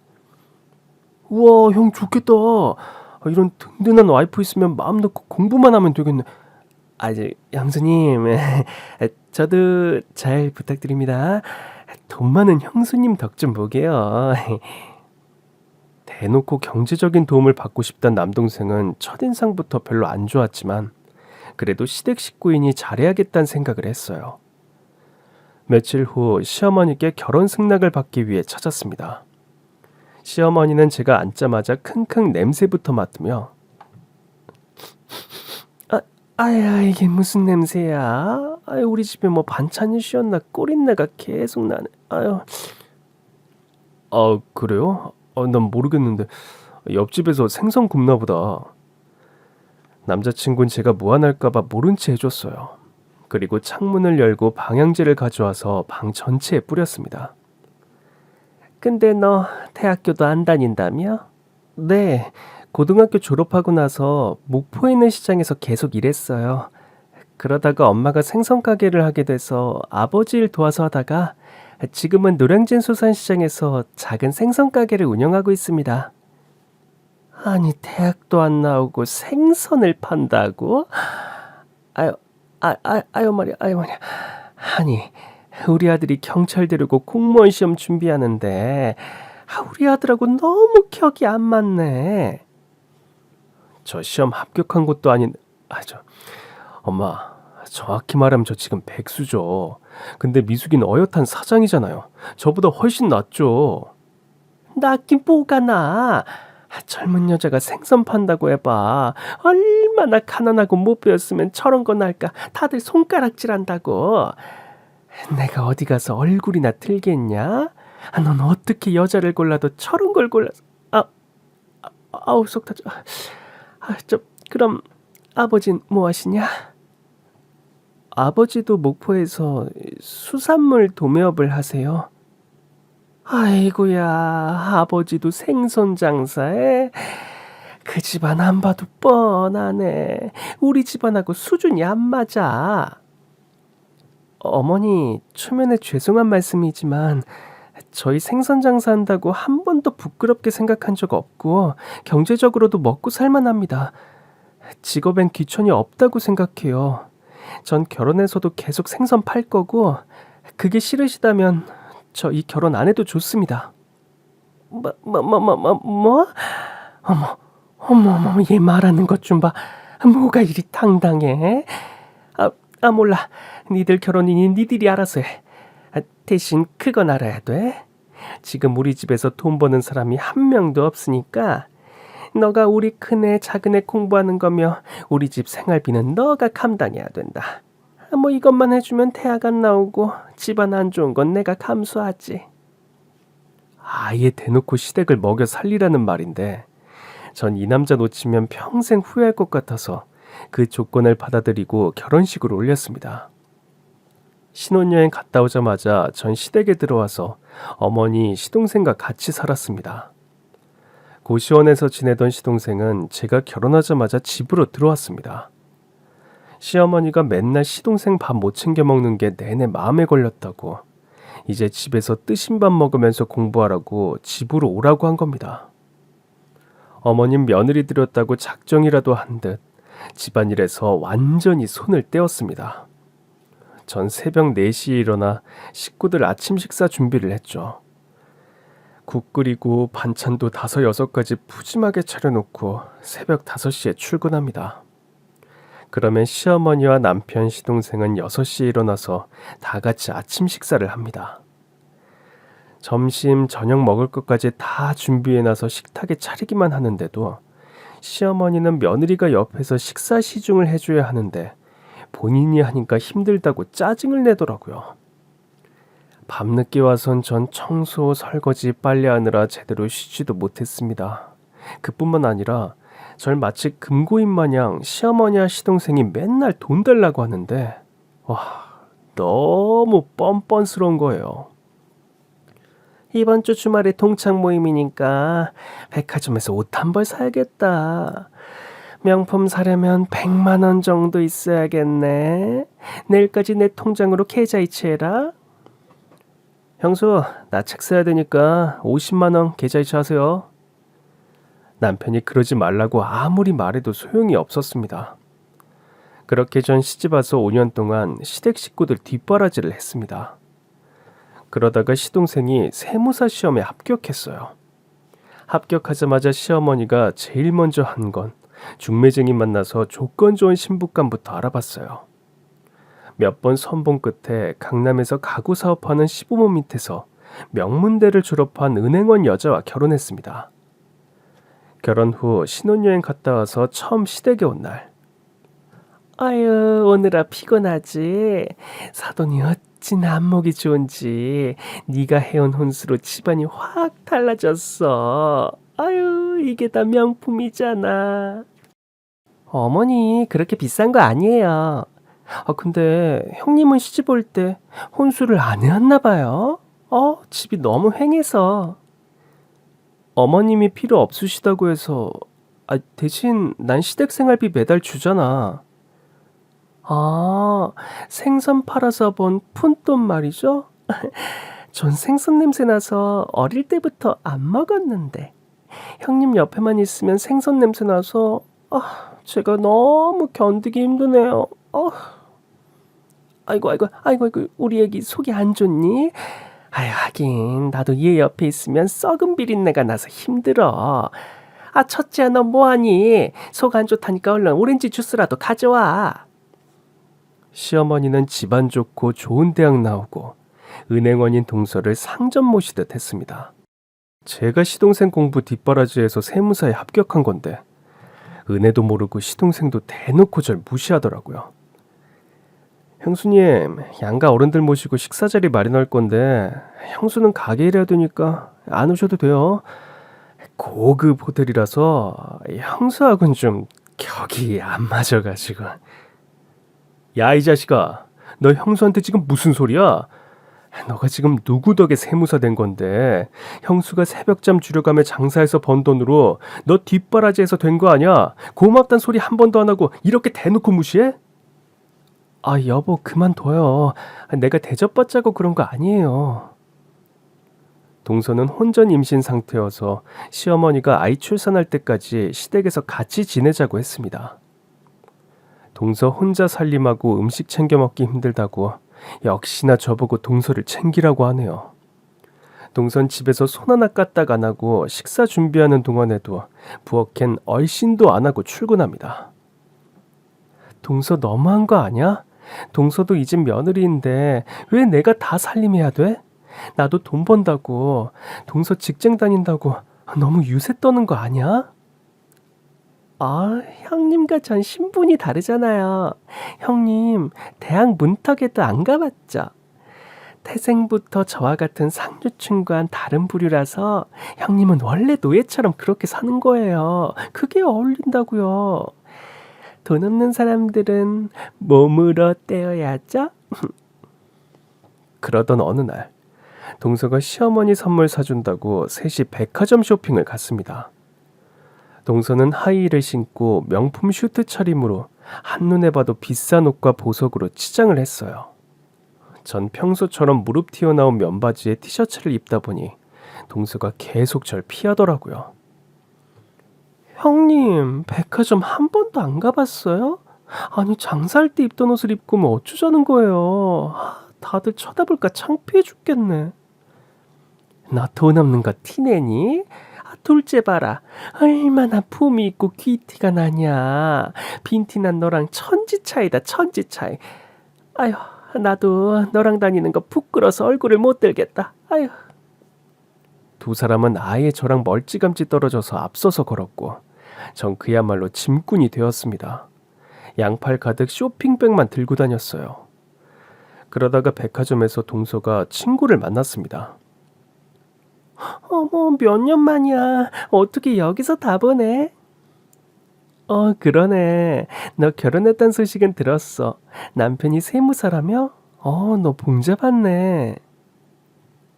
우와, 형 좋겠다. 이런 든든한 와이프 있으면 마음 놓고 공부만 하면 되겠네. 형수님, 저도 잘 부탁드립니다. 돈 많은 형수님 덕 좀 보게요. 대놓고 경제적인 도움을 받고 싶단 남동생은 첫인상부터 별로 안 좋았지만 그래도 시댁 식구이니 잘해야겠다는 생각을 했어요. 며칠 후 시어머니께 결혼 승낙을 받기 위해 찾았습니다. 시어머니는 제가 앉자마자 킁킁 냄새부터 맡으며 이게 무슨 냄새야? 우리 집에 뭐 반찬이 쉬었나 꼴인내가 계속 나네. 그래요? 난 모르겠는데 옆집에서 생선 굽나 보다. 남자친구는 제가 무안할까봐 모른 채 해줬어요. 그리고 창문을 열고 방향제를 가져와서 방 전체에 뿌렸습니다. 근데 너 대학교도 안 다닌다며? 네, 고등학교 졸업하고 나서 목포에 있는 시장에서 계속 일했어요. 그러다가 엄마가 생선 가게를 하게 돼서 아버지 일 도와서 하다가 지금은 노량진 수산시장에서 작은 생선 가게를 운영하고 있습니다. 아니, 대학도 안 나오고 생선을 판다고? 말이야. 아니, 우리 아들이 경찰 되려고 공무원 시험 준비하는데 우리 아들하고 너무 격이 안 맞네. 저 시험 합격한 것도 아닌. 엄마, 정확히 말하면 저 지금 백수죠. 근데 미숙이는 어엿한 사장이잖아요. 저보다 훨씬 낫죠. 낫긴 뭐가 나. 젊은 여자가 생선 판다고 해봐. 얼마나 가난하고 못 배웠으면 저런 거 날까. 다들 손가락질한다고. 내가 어디 가서 얼굴이나 틀겠냐? 넌 어떻게 여자를 골라도 저런 걸 골라서. 속 터져. 그럼 아버진 뭐 하시냐? 아버지도 목포에서 수산물 도매업을 하세요. 아이고야, 아버지도 생선 장사해? 그 집안 안 봐도 뻔하네. 우리 집안하고 수준이 안 맞아. 어머니, 초면에 죄송한 말씀이지만 저희 생선 장사한다고 한 번도 부끄럽게 생각한 적 없고 경제적으로도 먹고 살만합니다. 직업엔 귀천이 없다고 생각해요. 전 결혼해서도 계속 생선 팔 거고 그게 싫으시다면 저 이 결혼 안 해도 좋습니다. 뭐? 어머, 어머, 얘 말하는 것 좀 봐. 뭐가 이리 당당해? 몰라. 니들 결혼이니 니들이 알아서 해. 대신 그건 알아야 돼. 지금 우리 집에서 돈 버는 사람이 한 명도 없으니까 너가 우리 큰애 작은애 공부하는 거며 우리 집 생활비는 너가 감당해야 된다. 뭐 이것만 해주면 대학 안 나오고 집안 안 좋은 건 내가 감수하지. 아예 대놓고 시댁을 먹여 살리라는 말인데 전 이 남자 놓치면 평생 후회할 것 같아서 그 조건을 받아들이고 결혼식을 올렸습니다. 신혼여행 갔다 오자마자 전 시댁에 들어와서 어머니, 시동생과 같이 살았습니다. 고시원에서 지내던 시동생은 제가 결혼하자마자 집으로 들어왔습니다. 시어머니가 맨날 시동생 밥 못 챙겨 먹는 게 내내 마음에 걸렸다고 이제 집에서 뜨신 밥 먹으면서 공부하라고 집으로 오라고 한 겁니다. 어머님 며느리 들였다고 작정이라도 한 듯 집안일에서 완전히 손을 떼었습니다. 전 새벽 4시에 일어나 식구들 아침 식사 준비를 했죠. 국 끓이고 반찬도 5, 6가지 푸짐하게 차려놓고 새벽 5시에 출근합니다. 그러면 시어머니와 남편, 시동생은 6시에 일어나서 다 같이 아침 식사를 합니다. 점심, 저녁 먹을 것까지 다 준비해놔서 식탁에 차리기만 하는데도 시어머니는 며느리가 옆에서 식사 시중을 해줘야 하는데 본인이 하니까 힘들다고 짜증을 내더라고요. 밤늦게 와선 전 청소, 설거지, 빨래하느라 제대로 쉬지도 못했습니다. 그뿐만 아니라 절 마치 금고인 마냥 시어머니와 시동생이 맨날 돈 달라고 하는데 너무 뻔뻔스러운 거예요. 이번 주 주말에 동창 모임이니까 백화점에서 옷 한 벌 사야겠다. 명품 사려면 100만 원 정도 있어야겠네. 내일까지 내 통장으로 계좌 이체해라. 형수, 나 책 사야 되니까 50만 원 계좌 이체하세요. 남편이 그러지 말라고 아무리 말해도 소용이 없었습니다. 그렇게 전 시집와서 5년 동안 시댁 식구들 뒷바라지를 했습니다. 그러다가 시동생이 세무사 시험에 합격했어요. 합격하자마자 시어머니가 제일 먼저 한 건 중매쟁이 만나서 조건 좋은 신부감부터 알아봤어요. 몇 번 선본 끝에 강남에서 가구 사업하는 시부모 밑에서 명문대를 졸업한 은행원 여자와 결혼했습니다. 결혼 후 신혼여행 갔다 와서 처음 시댁에 온 날. 아유, 오늘아 피곤하지? 사돈이 어찌나 안목이 좋은지 네가 해온 혼수로 집안이 확 달라졌어. 아유, 이게 다 명품이잖아. 어머니, 그렇게 비싼 거 아니에요. 근데 형님은 시집 올 때 혼수를 안 해왔나 봐요. 집이 너무 횡해서. 어머님이 필요 없으시다고 해서 대신 난 시댁 생활비 매달 주잖아. 생선 팔아서 번 푼돈 말이죠? 전 생선 냄새 나서 어릴 때부터 안 먹었는데 형님 옆에만 있으면 생선 냄새 나서 제가 너무 견디기 힘드네요. 아이고, 우리 애기 속이 안 좋니? 하긴 나도 얘 옆에 있으면 썩은 비린내가 나서 힘들어. 첫째야, 너 뭐하니? 속 안 좋다니까 얼른 오렌지 주스라도 가져와. 시어머니는 집안 좋고 좋은 대학 나오고 은행원인 동서를 상점 모시듯 했습니다. 제가 시동생 공부 뒷바라지에서 세무사에 합격한 건데 은혜도 모르고 시동생도 대놓고 절 무시하더라고요. 형수님, 양가 어른들 모시고 식사 자리 마련할 건데 형수는 가게 일해야 되니까 안 오셔도 돼요. 고급 호텔이라서 형수하고는 좀 격이 안 맞아가지고. 야, 이 자식아, 너 형수한테 지금 무슨 소리야? 너가 지금 누구 덕에 세무사 된 건데 형수가 새벽잠 줄여가며 장사해서 번 돈으로 너 뒷바라지해서 된 거 아니야? 고맙단 소리 한 번도 안 하고 이렇게 대놓고 무시해? 아 여보 그만둬요. 내가 대접받자고 그런 거 아니에요. 동서는 혼전 임신 상태여서 시어머니가 아이 출산할 때까지 시댁에서 같이 지내자고 했습니다. 동서 혼자 살림하고 음식 챙겨 먹기 힘들다고 역시나 저보고 동서를 챙기라고 하네요. 동선 집에서 손 하나 까딱 안 하고 식사 준비하는 동안에도 부엌엔 얼씬도 안 하고 출근합니다. 동서 너무한 거 아니야? 동서도 이 집 며느리인데 왜 내가 다 살림해야 돼? 나도 돈 번다고, 동서 직장 다닌다고 너무 유세 떠는 거 아니야? 아, 형님과 전 신분이 다르잖아요. 형님, 대학 문턱에도 안 가봤죠. 태생부터 저와 같은 상류층과는 다른 부류라서 형님은 원래 노예처럼 그렇게 사는 거예요. 그게 어울린다고요. 돈 없는 사람들은 몸으로 떼어야죠. 그러던 어느 날 동서가 시어머니 선물 사준다고 셋이 백화점 쇼핑을 갔습니다. 동서는 하이힐을 신고 명품 슈트 차림으로 한눈에 봐도 비싼 옷과 보석으로 치장을 했어요. 전 평소처럼 무릎 튀어나온 면바지에 티셔츠를 입다 보니 동서가 계속 절 피하더라고요. 형님, 백화점 한 번도 안 가봤어요? 아니 장사할 때 입던 옷을 입고 뭐 어쩌자는 거예요. 다들 쳐다볼까 창피해 죽겠네. 너 돈 없는 거 티내니? 둘째 봐라. 얼마나 품이 있고 귀티가 나냐. 빈티난 너랑 천지 차이다 천지 차이. 아휴 나도 너랑 다니는 거 부끄러워서 얼굴을 못 들겠다. 아휴. 두 사람은 아예 저랑 멀찌감치 떨어져서 앞서서 걸었고 전 그야말로 짐꾼이 되었습니다. 양팔 가득 쇼핑백만 들고 다녔어요. 그러다가 백화점에서 동서가 친구를 만났습니다. 어머 몇 년 만이야. 어떻게 여기서 다 보네? 그러네. 너 결혼했단 소식은 들었어. 남편이 세무사라며? 너 봉잡았네.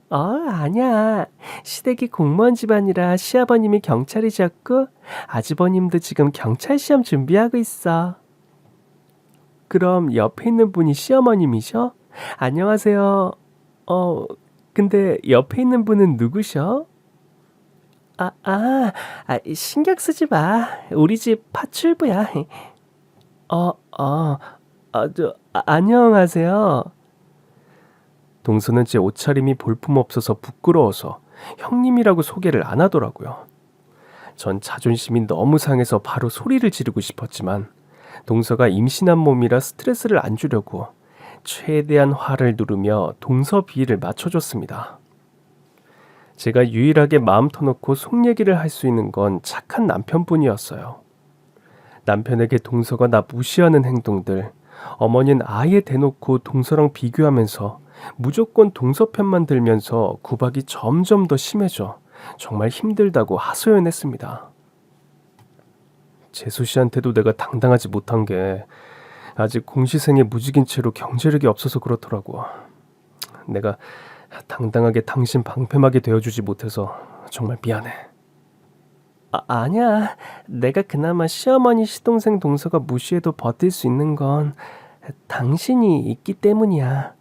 아니야. 시댁이 공무원 집안이라 시아버님이 경찰이셨고 아주버님도 지금 경찰 시험 준비하고 있어. 그럼 옆에 있는 분이 시어머님이셔? 안녕하세요. 근데 옆에 있는 분은 누구셔? 신경 쓰지 마. 우리 집 파출부야. 안녕하세요. 동서는 제 옷차림이 볼품없어서 부끄러워서 형님이라고 소개를 안 하더라고요. 전 자존심이 너무 상해서 바로 소리를 지르고 싶었지만 동서가 임신한 몸이라 스트레스를 안 주려고 최대한 화를 누르며 동서 비위를 맞춰줬습니다. 제가 유일하게 마음 터놓고 속 얘기를 할 수 있는 건 착한 남편뿐이었어요. 남편에게 동서가 나 무시하는 행동들, 어머니는 아예 대놓고 동서랑 비교하면서 무조건 동서 편만 들면서 구박이 점점 더 심해져 정말 힘들다고 하소연했습니다. 재수 씨한테도 내가 당당하지 못한 게 아직 공시생에 무직인 채로 경제력이 없어서 그렇더라고. 내가 당당하게 당신 방패막이 되어주지 못해서 정말 미안해. 아니야. 내가 그나마 시어머니 시동생 동서가 무시해도 버틸 수 있는 건 당신이 있기 때문이야.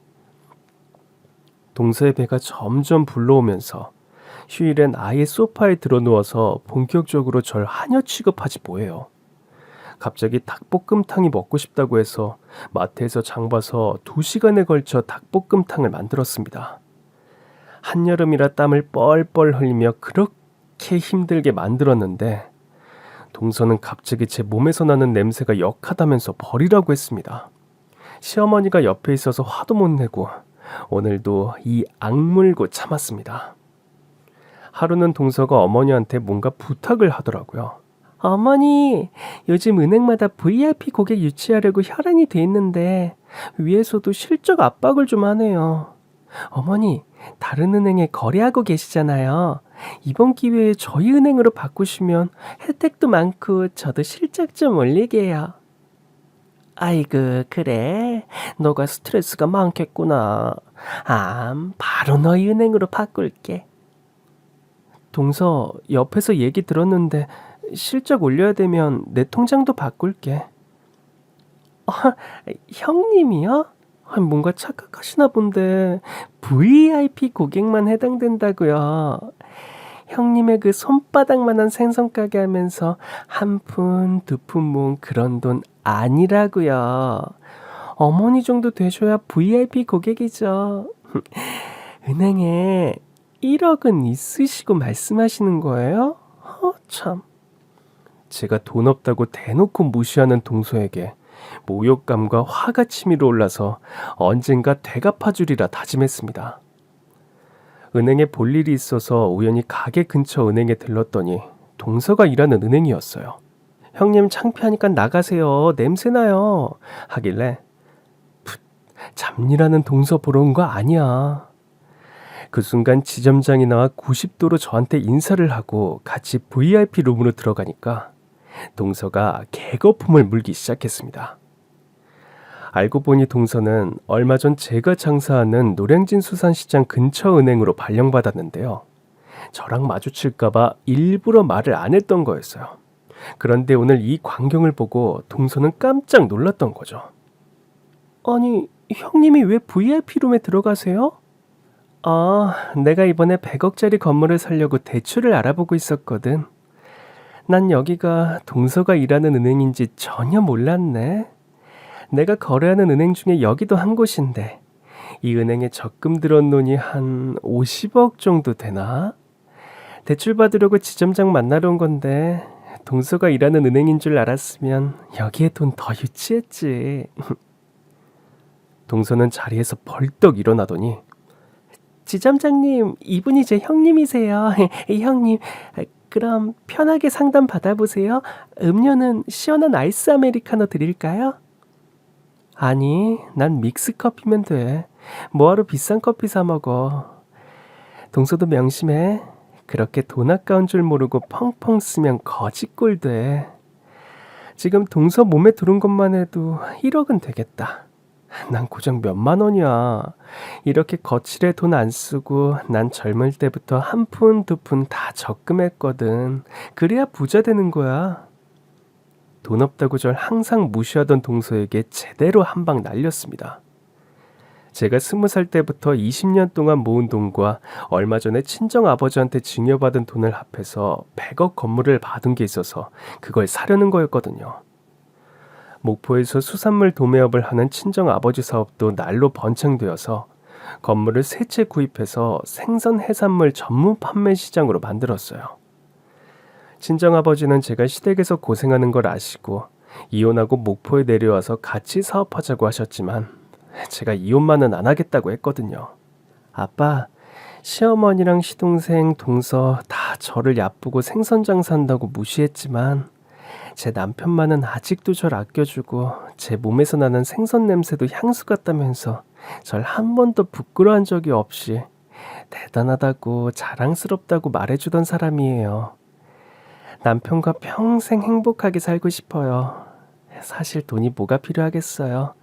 동서의 배가 점점 불러오면서 휴일엔 아예 소파에 드러누워서 본격적으로 절 하녀 취급하지 뭐예요. 갑자기 닭볶음탕이 먹고 싶다고 해서 마트에서 장 봐서 2시간에 걸쳐 닭볶음탕을 만들었습니다. 한여름이라 땀을 뻘뻘 흘리며 그렇게 힘들게 만들었는데 동서는 갑자기 제 몸에서 나는 냄새가 역하다면서 버리라고 했습니다. 시어머니가 옆에 있어서 화도 못 내고 오늘도 이 악물고 참았습니다. 하루는 동서가 어머니한테 뭔가 부탁을 하더라고요. 어머니, 요즘 은행마다 VIP 고객 유치하려고 혈안이 돼 있는데 위에서도 실적 압박을 좀 하네요. 어머니, 다른 은행에 거래하고 계시잖아요. 이번 기회에 저희 은행으로 바꾸시면 혜택도 많고 저도 실적 좀 올리게요. 아이고, 그래? 너가 스트레스가 많겠구나. 바로 너희 은행으로 바꿀게. 동서, 옆에서 얘기 들었는데 실적 올려야 되면 내 통장도 바꿀게. 형님이요? 뭔가 착각하시나 본데 VIP 고객만 해당된다고요. 형님의 그 손바닥만한 생선 가게 하면서 한 푼, 두 푼 모은 그런 돈 아니라고요. 어머니 정도 되셔야 VIP 고객이죠. 은행에 1억은 있으시고 말씀하시는 거예요? 참. 제가 돈 없다고 대놓고 무시하는 동서에게 모욕감과 화가 치밀어 올라서 언젠가 되갚아주리라 다짐했습니다. 은행에 볼 일이 있어서 우연히 가게 근처 은행에 들렀더니 동서가 일하는 은행이었어요. 형님 창피하니까 나가세요. 냄새나요. 하길래 잡일하는 동서 보러 온 거 아니야. 그 순간 지점장이 나와 90도로 저한테 인사를 하고 같이 VIP 룸으로 들어가니까 동서가 개거품을 물기 시작했습니다. 알고 보니 동서는 얼마 전 제가 장사하는 노량진 수산시장 근처 은행으로 발령받았는데요. 저랑 마주칠까봐 일부러 말을 안 했던 거였어요. 그런데 오늘 이 광경을 보고 동서는 깜짝 놀랐던 거죠. 아니, 형님이 왜 VIP 룸에 들어가세요? 내가 이번에 100억짜리 건물을 사려고 대출을 알아보고 있었거든. 난 여기가 동서가 일하는 은행인지 전혀 몰랐네. 내가 거래하는 은행 중에 여기도 한 곳인데 이 은행에 적금 들어온 돈이 한 50억 정도 되나? 대출 받으려고 지점장 만나러 온 건데 동서가 일하는 은행인 줄 알았으면 여기에 돈 더 유치했지. 동서는 자리에서 벌떡 일어나더니 지점장님, 이분이 제 형님이세요. 형님, 그럼 편하게 상담 받아보세요. 음료는 시원한 아이스 아메리카노 드릴까요? 아니, 난 믹스 커피면 돼. 뭐하러 비싼 커피 사 먹어. 동서도 명심해. 그렇게 돈 아까운 줄 모르고 펑펑 쓰면 거지꼴 돼. 지금 동서 몸에 들은 것만 해도 1억은 되겠다. 난 고작 몇만 원이야. 이렇게 거칠에 돈 안 쓰고 난 젊을 때부터 한 푼, 두 푼 다 적금했거든. 그래야 부자 되는 거야. 돈 없다고 절 항상 무시하던 동서에게 제대로 한 방 날렸습니다. 제가 20살 때부터 20년 동안 모은 돈과 얼마 전에 친정아버지한테 증여받은 돈을 합해서 100억 건물을 받은 게 있어서 그걸 사려는 거였거든요. 목포에서 수산물 도매업을 하는 친정아버지 사업도 날로 번창되어서 건물을 세 채 구입해서 생선 해산물 전문 판매 시장으로 만들었어요. 친정아버지는 제가 시댁에서 고생하는 걸 아시고 이혼하고 목포에 내려와서 같이 사업하자고 하셨지만 제가 이혼만은 안 하겠다고 했거든요. 아빠, 시어머니랑 시동생, 동서 다 저를 얕보고 생선 장사한다고 무시했지만 제 남편만은 아직도 절 아껴주고 제 몸에서 나는 생선 냄새도 향수 같다면서 절 한 번도 부끄러워한 적이 없이 대단하다고 자랑스럽다고 말해주던 사람이에요. 남편과 평생 행복하게 살고 싶어요. 사실 돈이 뭐가 필요하겠어요.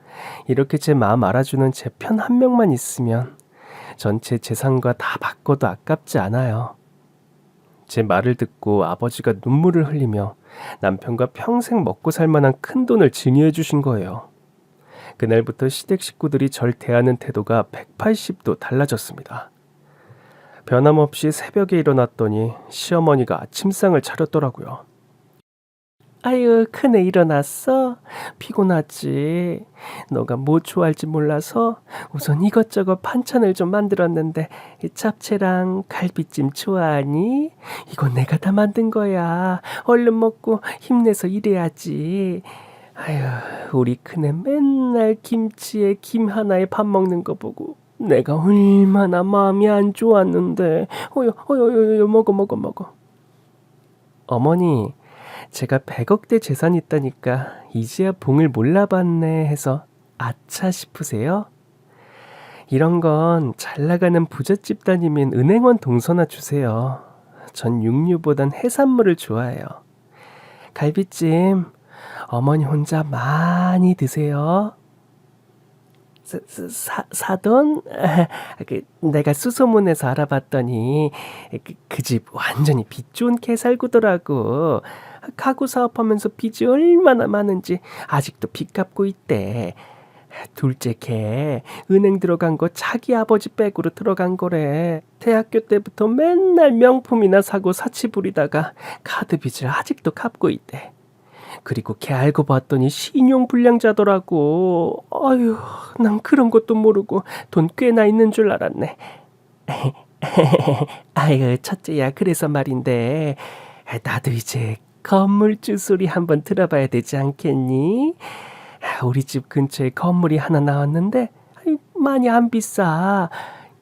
이렇게 제 마음 알아주는 제 편 한 명만 있으면 전체 재산과 다 바꿔도 아깝지 않아요. 제 말을 듣고 아버지가 눈물을 흘리며 남편과 평생 먹고 살 만한 큰 돈을 증여해 주신 거예요. 그날부터 시댁 식구들이 절 대하는 태도가 180도 달라졌습니다. 변함없이 새벽에 일어났더니 시어머니가 아침상을 차렸더라고요. 아유, 큰애 일어났어? 피곤하지? 너가 뭐 좋아할지 몰라서 우선 이것저것 반찬을 좀 만들었는데 잡채랑 갈비찜 좋아하니? 이거 내가 다 만든 거야. 얼른 먹고 힘내서 일해야지. 아유, 우리 큰애 맨날 김치에 김 하나에 밥 먹는 거 보고 내가 얼마나 마음이 안 좋았는데. 어여, 먹어. 어머니, 제가 100억대 재산이 있다니까 이제야 봉을 몰라봤네 해서 아차 싶으세요? 이런 건 잘 나가는 부잣집 따님인 은행원 동서나 주세요. 전 육류보단 해산물을 좋아해요. 갈비찜 어머니 혼자 많이 드세요. 사돈? 내가 수소문에서 알아봤더니 그 집 완전히 빚 좋은 개살구더라고. 가구 사업하면서 빚이 얼마나 많은지 아직도 빚 갚고 있대. 둘째 걔 은행 들어간 거 자기 아버지 백으로 들어간 거래. 대학교 때부터 맨날 명품이나 사고 사치 부리다가 카드 빚을 아직도 갚고 있대. 그리고 걔 알고 봤더니 신용불량자더라고. 아유, 난 그런 것도 모르고 돈 꽤나 있는 줄 알았네. 아유, 첫째야, 그래서 말인데 나도 이제 건물주 소리 한번 들어봐야 되지 않겠니? 우리 집 근처에 건물이 하나 나왔는데 많이 안 비싸.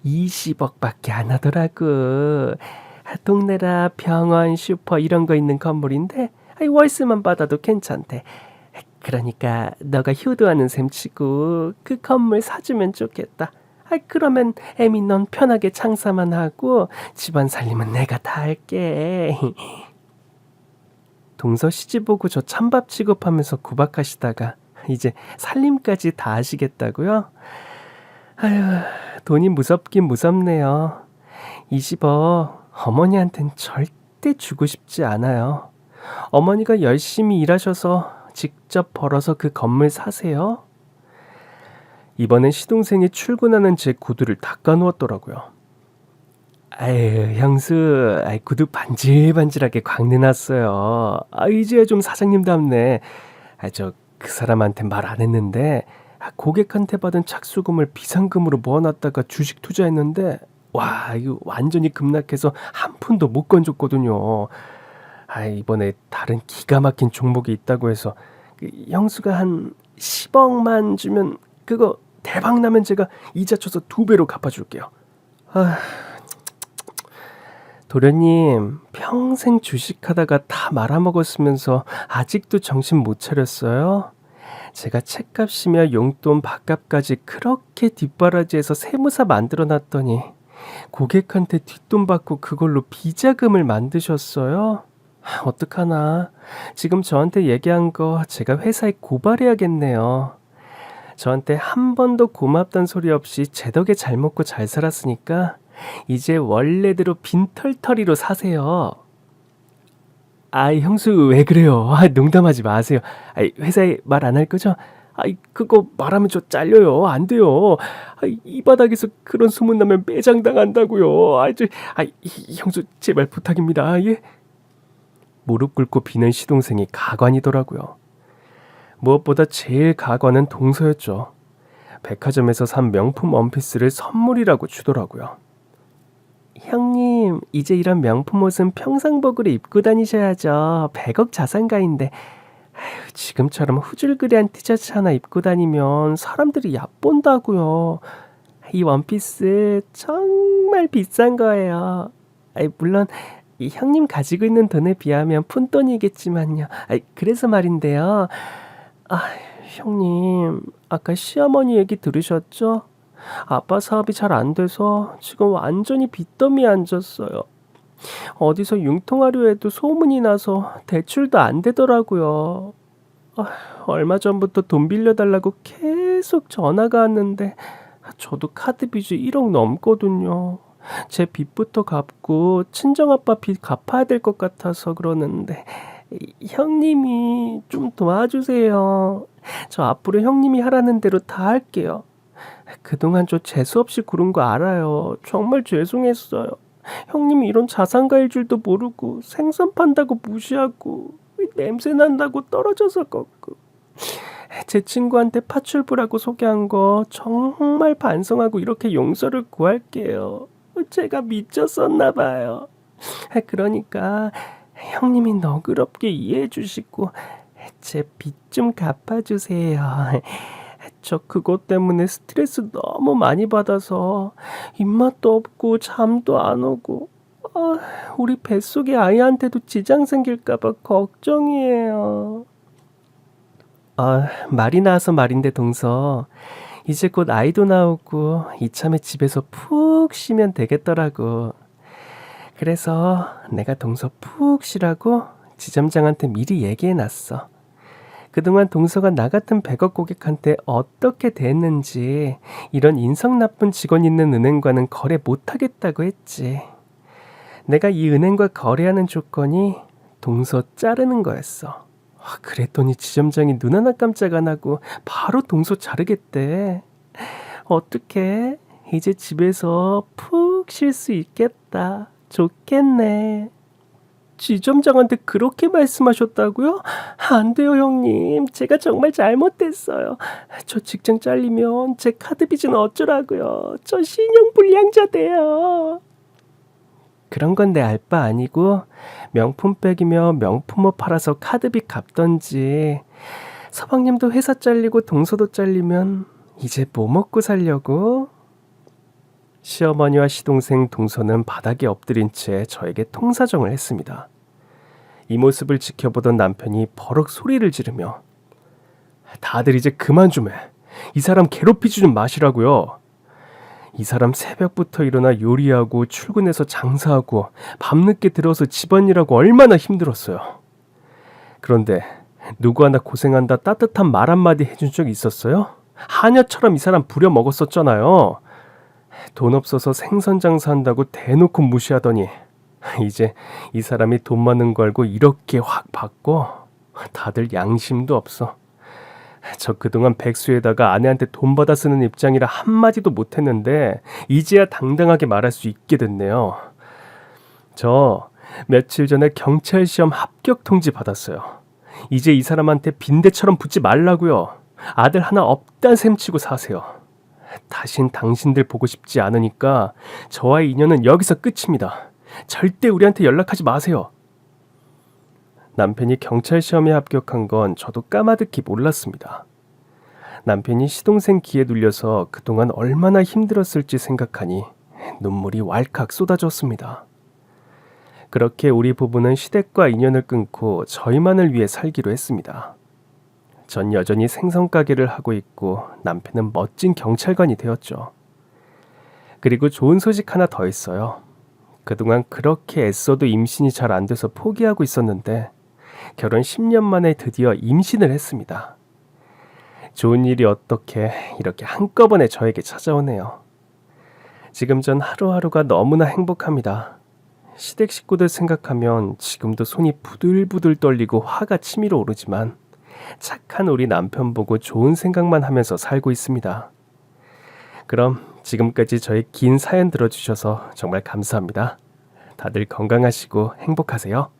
20억밖에 안 하더라고. 동네라 병원, 슈퍼 이런 거 있는 건물인데 월세만 받아도 괜찮대. 그러니까 너가 효도하는 셈 치고 그 건물 사주면 좋겠다. 그러면 애미 넌 편하게 장사만 하고 집안 살림은 내가 다 할게. 동서 시집 오고 저 찬밥 취급하면서 구박하시다가 이제 살림까지 다 하시겠다고요? 아유, 돈이 무섭긴 무섭네요. 20억 어머니한텐 절대 주고 싶지 않아요. 어머니가 열심히 일하셔서 직접 벌어서 그 건물 사세요. 이번엔 시동생이 출근하는 제 구두를 닦아 놓았더라고요. 아유, 형수, 구두 반질반질하게 광내놨어요. 이제야 좀 사장님답네. 그 사람한테 말 안 했는데 고객한테 받은 착수금을 비상금으로 모아놨다가 주식 투자했는데 와, 이거 완전히 급락해서 한 푼도 못 건졌거든요. 이번에 다른 기가 막힌 종목이 있다고 해서 형수가 한 10억만 주면 그거 대박 나면 제가 이자 쳐서 2배로 갚아줄게요. 도련님, 평생 주식하다가 다 말아먹었으면서 아직도 정신 못 차렸어요? 제가 책값이며 용돈 밥값까지 그렇게 뒷바라지해서 세무사 만들어놨더니 고객한테 뒷돈 받고 그걸로 비자금을 만드셨어요? 어떡하나. 지금 저한테 얘기한 거 제가 회사에 고발해야겠네요. 저한테 한 번도 고맙단 소리 없이 제 덕에 잘 먹고 잘 살았으니까 이제 원래대로 빈털터리로 사세요. 형수 왜 그래요? 농담하지 마세요. 회사에 말 안 할 거죠? 그거 말하면 저 잘려요. 안 돼요. 이 바닥에서 그런 소문 나면 매장 당한다고요. 형수 제발 부탁입니다. 예? 무릎 꿇고 비는 시동생이 가관이더라고요. 무엇보다 제일 가관은 동서였죠. 백화점에서 산 명품 원피스를 선물이라고 주더라고요. 형님, 이제 이런 명품 옷은 평상복으로 입고 다니셔야죠. 100억 자산가인데 지금처럼 후줄그레한 티셔츠 하나 입고 다니면 사람들이 얕본다고요. 이 원피스 정말 비싼 거예요. 물론 이 형님 가지고 있는 돈에 비하면 푼돈이겠지만요. 그래서 말인데요. 형님, 아까 시어머니 얘기 들으셨죠? 아빠 사업이 잘 안 돼서 지금 완전히 빚더미에 앉았어요. 어디서 융통하려 해도 소문이 나서 대출도 안 되더라고요. 얼마 전부터 돈 빌려달라고 계속 전화가 왔는데 저도 카드 빚이 1억 넘거든요. 제 빚부터 갚고 친정아빠 빚 갚아야 될 것 같아서 그러는데 형님이 좀 도와주세요. 저 앞으로 형님이 하라는 대로 다 할게요. 그동안 저 재수없이 구른 거 알아요. 정말 죄송했어요. 형님이 이런 자산가일 줄도 모르고 생선 판다고 무시하고 냄새 난다고 떨어져서 걷고 제 친구한테 파출부라고 소개한 거 정말 반성하고 이렇게 용서를 구할게요. 제가 미쳤었나 봐요. 그러니까 형님이 너그럽게 이해해 주시고 제 빚 좀 갚아주세요. 저 그것 때문에 스트레스 너무 많이 받아서 입맛도 없고 잠도 안 오고 우리 뱃속에 아이한테도 지장 생길까봐 걱정이에요. 말이 나와서 말인데 동서, 이제 곧 아이도 나오고 이참에 집에서 푹 쉬면 되겠더라고. 그래서 내가 동서 푹 쉬라고 지점장한테 미리 얘기해놨어. 그동안 동서가 나 같은 백업 고객한테 어떻게 대했는지 이런 인성 나쁜 직원 있는 은행과는 거래 못하겠다고 했지. 내가 이 은행과 거래하는 조건이 동서 자르는 거였어. 그랬더니 지점장이 눈 하나 깜짝 안 하고 바로 동서 자르겠대. 어떡해? 이제 집에서 푹 쉴 수 있겠다. 좋겠네. 지점장한테 그렇게 말씀하셨다고요? 안 돼요, 형님. 제가 정말 잘못했어요. 저 직장 잘리면 제 카드 빚은 어쩌라고요. 저 신용불량자 돼요. 그런 건 내 알 바 아니고 명품백이며 명품옷 팔아서 카드빚 갚던지. 서방님도 회사 잘리고 동서도 잘리면 이제 뭐 먹고 살려고? 시어머니와 시동생 동서는 바닥에 엎드린 채 저에게 통사정을 했습니다. 이 모습을 지켜보던 남편이 버럭 소리를 지르며 다들 이제 그만 좀 해. 이 사람 괴롭히지 좀 마시라고요. 이 사람 새벽부터 일어나 요리하고 출근해서 장사하고 밤늦게 들어서 집안일하고 얼마나 힘들었어요. 그런데 누구 하나 고생한다 따뜻한 말 한마디 해준 적 있었어요? 하녀처럼 이 사람 부려먹었었잖아요. 돈 없어서 생선 장사한다고 대놓고 무시하더니 이제 이 사람이 돈 많은 거 알고 이렇게 확 받고 다들 양심도 없어. 저 그동안 백수에다가 아내한테 돈 받아 쓰는 입장이라 한마디도 못했는데 이제야 당당하게 말할 수 있게 됐네요. 저 며칠 전에 경찰 시험 합격 통지 받았어요. 이제 이 사람한테 빈대처럼 붙지 말라고요. 아들 하나 없단 셈치고 사세요. 다신 당신들 보고 싶지 않으니까 저와의 인연은 여기서 끝입니다. 절대 우리한테 연락하지 마세요. 남편이 경찰 시험에 합격한 건 저도 까마득히 몰랐습니다. 남편이 시동생 기에 눌려서 그동안 얼마나 힘들었을지 생각하니 눈물이 왈칵 쏟아졌습니다. 그렇게 우리 부부는 시댁과 인연을 끊고 저희만을 위해 살기로 했습니다. 전 여전히 생선 가게를 하고 있고 남편은 멋진 경찰관이 되었죠. 그리고 좋은 소식 하나 더 있어요. 그동안 그렇게 애써도 임신이 잘 안 돼서 포기하고 있었는데 결혼 10년 만에 드디어 임신을 했습니다. 좋은 일이 어떻게 이렇게 한꺼번에 저에게 찾아오네요. 지금 전 하루하루가 너무나 행복합니다. 시댁 식구들 생각하면 지금도 손이 부들부들 떨리고 화가 치밀어 오르지만 착한 우리 남편 보고 좋은 생각만 하면서 살고 있습니다. 그럼 지금까지 저의 긴 사연 들어주셔서 정말 감사합니다. 다들 건강하시고 행복하세요.